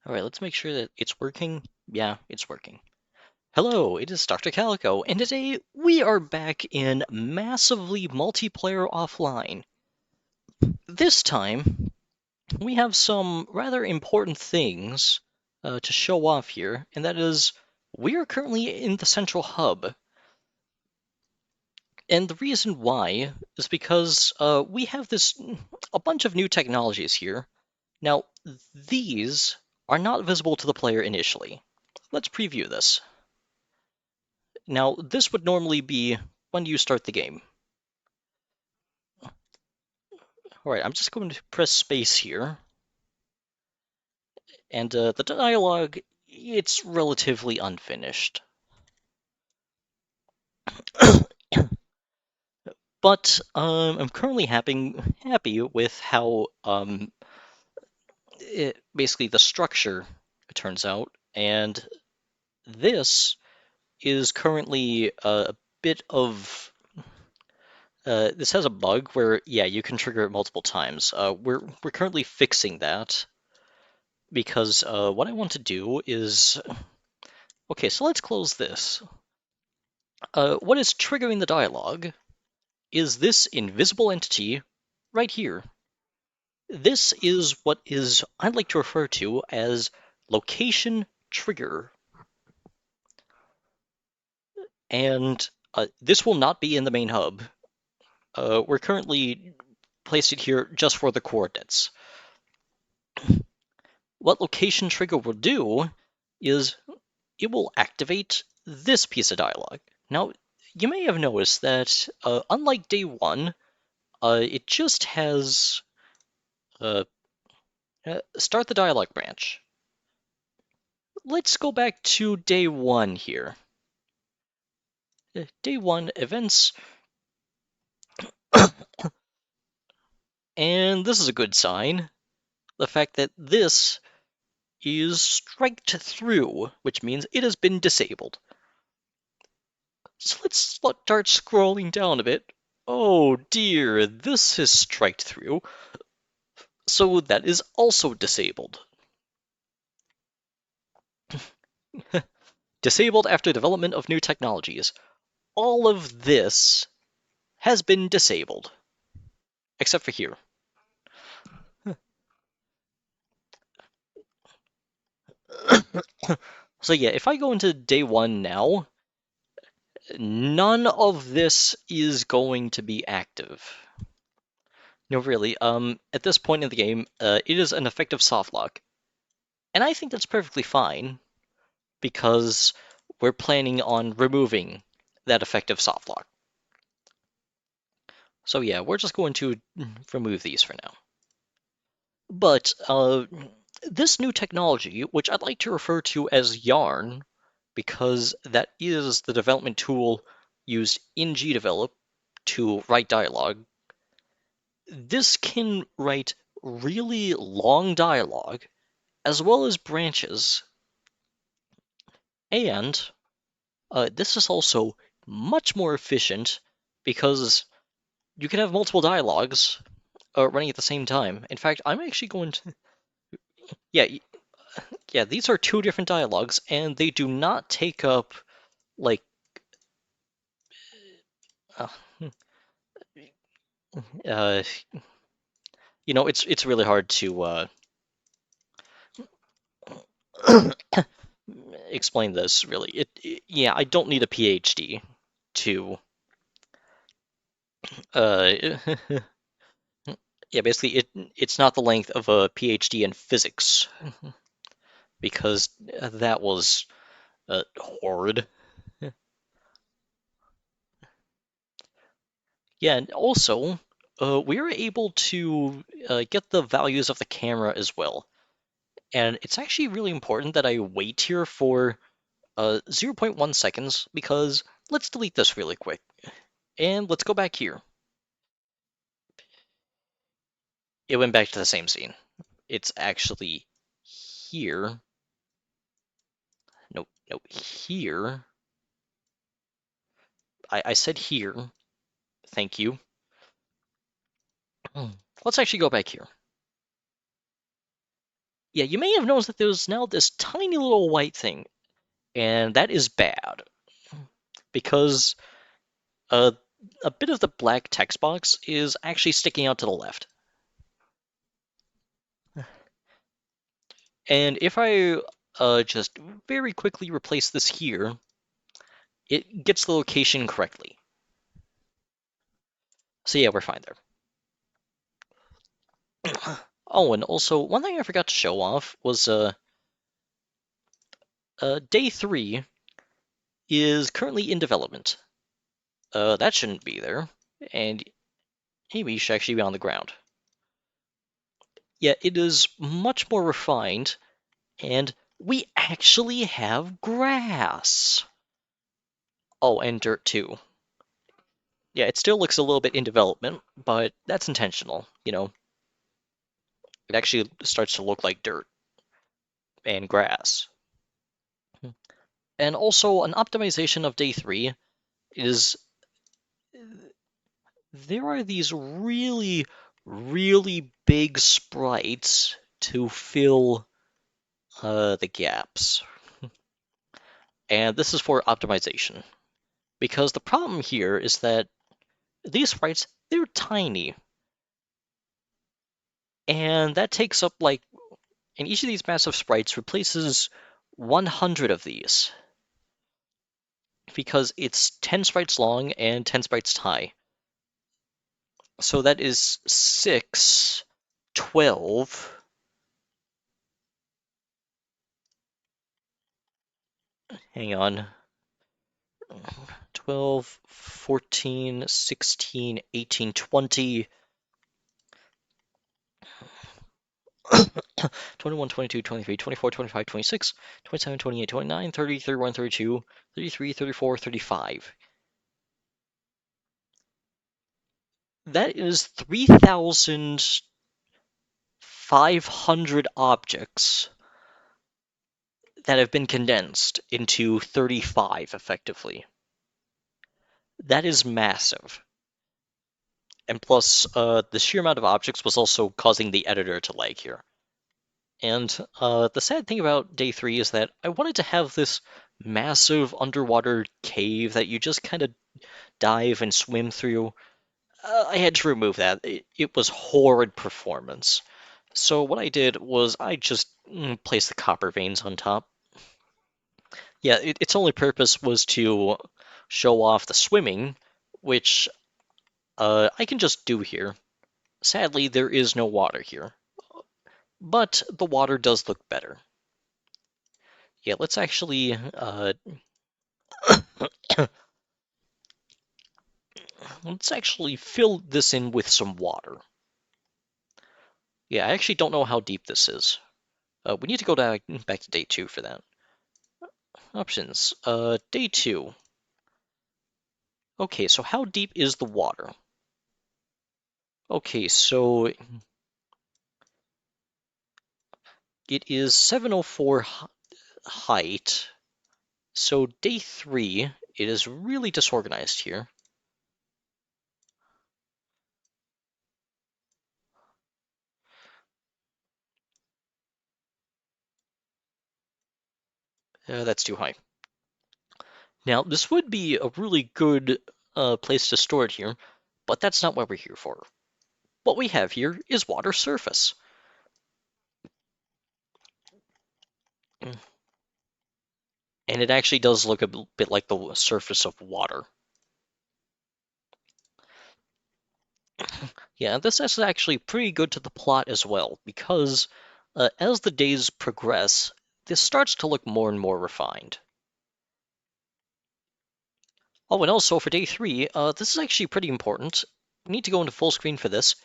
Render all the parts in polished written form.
All right, let's make sure that it's working. Yeah, it's working. Hello, it is Dr. Calico, and today we are back in massively multiplayer offline. This time, we have some rather important things to show off here, and that is we are currently in the central hub. And the reason why is because we have a bunch of new technologies here. Now, these are not visible to the player initially. Let's preview this. Now, this would normally be when you start the game. Alright, I'm just going to press space here, and the dialogue, it's relatively unfinished. But I'm currently happy with how basically the structure turns out, and this is currently a bit of this has a bug where, yeah, you can trigger it multiple times. We're currently fixing that because what I want to do is okay. So let's close this. What is triggering the dialogue is this invisible entity right here. This is what I'd like to refer to as location trigger, and this will not be in the main hub. We're currently placed it here just for the coordinates. What location trigger will do is it will activate this piece of dialogue. Now, you may have noticed that unlike day one, it just has uh, start the dialogue branch. Let's go back to day one here. Day one events, and this is a good sign. The fact that this is striked through, which means it has been disabled. So let's start scrolling down a bit. Oh dear, this is striked through. So that is also disabled. Disabled after development of new technologies. All of this has been disabled. Except for here. So yeah, if I go into day one now, none of this is going to be active. No, really, at this point in the game, it is an effective softlock. And I think that's perfectly fine, because we're planning on removing that effective softlock. So yeah, we're just going to remove these for now. But this new technology, which I'd like to refer to as Yarn, because that is the development tool used in GDevelop to write dialogue, this can write really long dialogue as well as branches, and this is also much more efficient because you can have multiple dialogues running at the same time. In fact, I'm actually going to yeah, yeah, these are two different dialogues, and they do not take up like uh, uh, it's really hard to explain this. Really, yeah, I don't need a PhD to uh, yeah, basically it's not the length of a PhD in physics because that was horrid. Yeah, and also we are able to get the values of the camera as well. And it's actually really important that I wait here for 0 0.1 seconds because let's delete this really quick. And let's go back here. It went back to the same scene. It's actually here. Nope, nope, here. I said here. Thank you. Let's actually go back here. Yeah, you may have noticed that there's now this tiny little white thing, and that is bad because uh, a bit of the black text box is actually sticking out to the left. And if I just very quickly replace this here, it gets the location correctly. So yeah, we're fine there. Oh, and also, one thing I forgot to show off was day 3 is currently in development. That shouldn't be there, and maybe it should actually be on the ground. Yeah, it is much more refined, and we actually have grass. Oh, and dirt too. Yeah, it still looks a little bit in development, but that's intentional. It actually starts to look like dirt and grass. And also, an optimization of day 3 is there are these really, really big sprites to fill the gaps. And this is for optimization. Because the problem here is that these sprites, they're tiny. And that takes up and each of these massive sprites replaces 100 of these. Because it's 10 sprites long and 10 sprites high. So that is 6, 12. Hang on. 12, 14, 16, 18, 20, 21, 22, 23, 24, 25, 26, 27, 28, 29, 30, 31, 32, 33, 34, 35. That is 3,500 objects that have been condensed into 35 effectively. That is massive. And plus, the sheer amount of objects was also causing the editor to lag here. And the sad thing about day 3 is that I wanted to have this massive underwater cave that you just kind of dive and swim through. I had to remove that. It was horrid performance. So what I did was I just placed the copper veins on top. Yeah, its only purpose was to show off the swimming, which I can just do here. Sadly, there is no water here, but the water does look better. Yeah, let's actually let's actually fill this in with some water. Yeah, I actually don't know how deep this is. We need to go back to day 2 for that. Options. Day 2. Okay, so how deep is the water? Okay, so it is 704 height. So day 3, it is really disorganized here. That's too high. Now, this would be a really good place to store it here, but that's not what we're here for. What we have here is water surface. And it actually does look a bit like the surface of water. Yeah, this is actually pretty good to the plot as well, because as the days progress, this starts to look more and more refined. Oh, and also for day 3, this is actually pretty important. We need to go into full screen for this.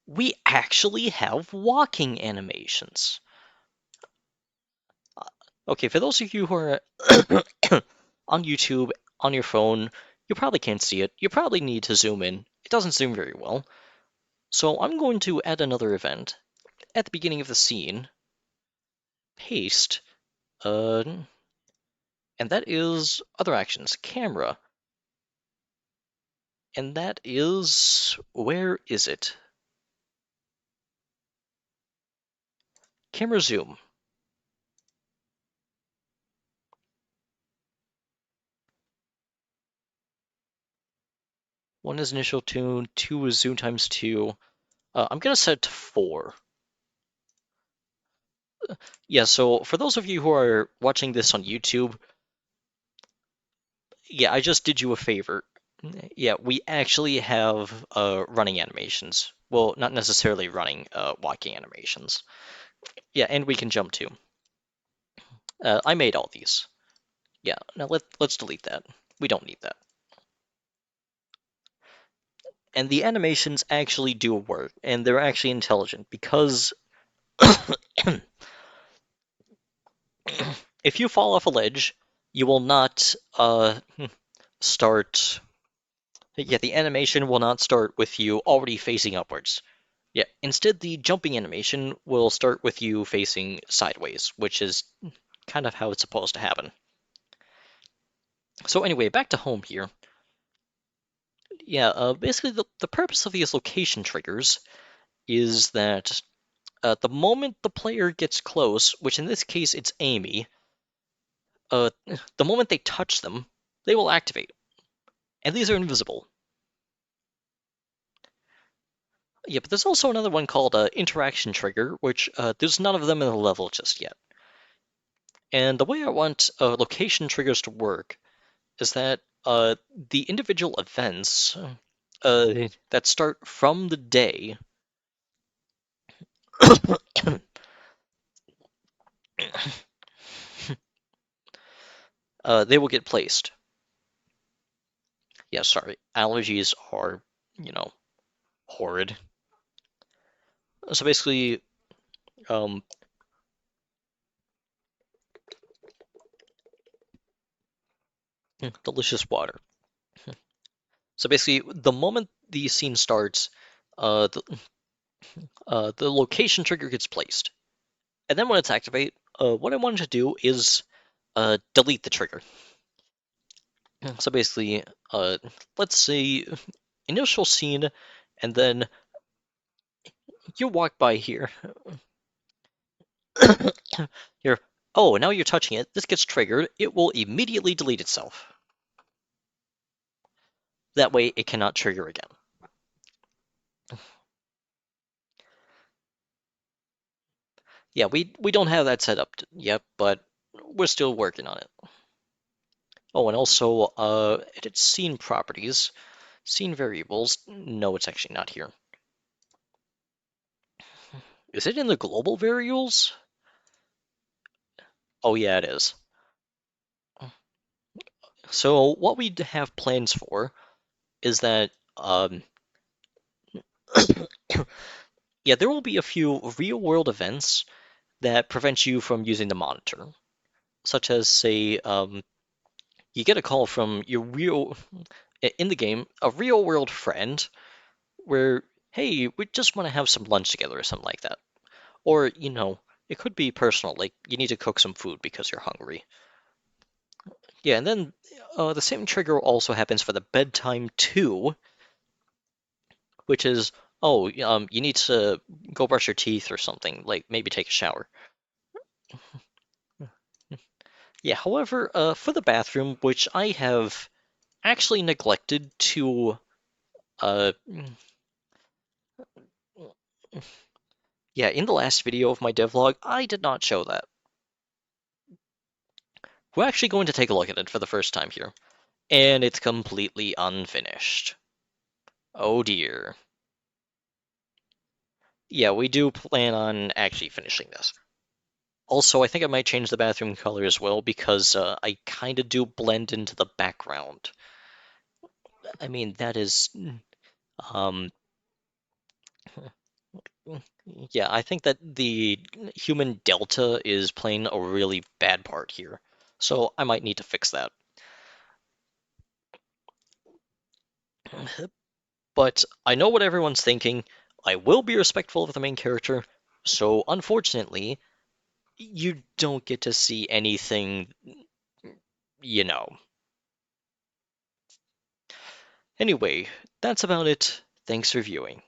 We actually have walking animations. Okay, for those of you who are on YouTube, on your phone, you probably can't see it. You probably need to zoom in. It doesn't zoom very well. So I'm going to add another event at the beginning of the scene, paste, uh, and that is other actions, camera, and that is, where is it? camera zoom. One is initial tune, two is zoom times two. I'm gonna set it to 4. Yeah, so for those of you who are watching this on YouTube, yeah, I just did you a favor. Yeah, we actually have running animations. Well, not necessarily running, walking animations. Yeah, and we can jump too. I made all these. Yeah, now let's delete that. We don't need that. And the animations actually do work, and they're actually intelligent because if you fall off a ledge, you will not start. Yeah, the animation will not start with you already facing upwards. Yeah, instead, the jumping animation will start with you facing sideways, which is kind of how it's supposed to happen. So anyway, back to home here. Yeah, basically the purpose of these location triggers is that the moment the player gets close, which in this case it's Amy, uh, the moment they touch them, they will activate. And these are invisible. Yeah, but there's also another one called interaction trigger, which there's none of them in the level just yet. And the way I want location triggers to work is that the individual events that start from the day they will get placed. Yeah, sorry, allergies are, you know, horrid. So basically, um, delicious water. So basically, the moment the scene starts, uh, the, the location trigger gets placed. And then when it's activate, what I wanted to do is delete the trigger. So basically, let's say initial scene, and then you walk by here. You're, oh, now you're touching it. This gets triggered. It will immediately delete itself. That way, it cannot trigger again. Yeah, we don't have that set up yet, but we're still working on it. Oh, and also, edit scene properties, scene variables. No, it's actually not here. Is it in the global variables? Oh, yeah, it is. So what we have plans for is that, yeah, there will be a few real-world events that prevent you from using the monitor, such as, say, you get a call from your in the game, a real-world friend, where, hey, we just want to have some lunch together or something like that. Or, it could be personal, like you need to cook some food because you're hungry. Yeah, and then the same trigger also happens for the bedtime too, which is, oh, you need to go brush your teeth or something, like maybe take a shower. Yeah, however, for the bathroom, which I have actually neglected to, uh, yeah, in the last video of my devlog, I did not show that. We're actually going to take a look at it for the first time here, and it's completely unfinished. Oh dear. Yeah, we do plan on actually finishing this. Also, I think I might change the bathroom color as well because I kind of do blend into the background. I mean, that is, um, yeah, I think that the human delta is playing a really bad part here. So I might need to fix that. But I know what everyone's thinking. I will be respectful of the main character. So unfortunately, you don't get to see anything, you know. Anyway, that's about it. Thanks for viewing.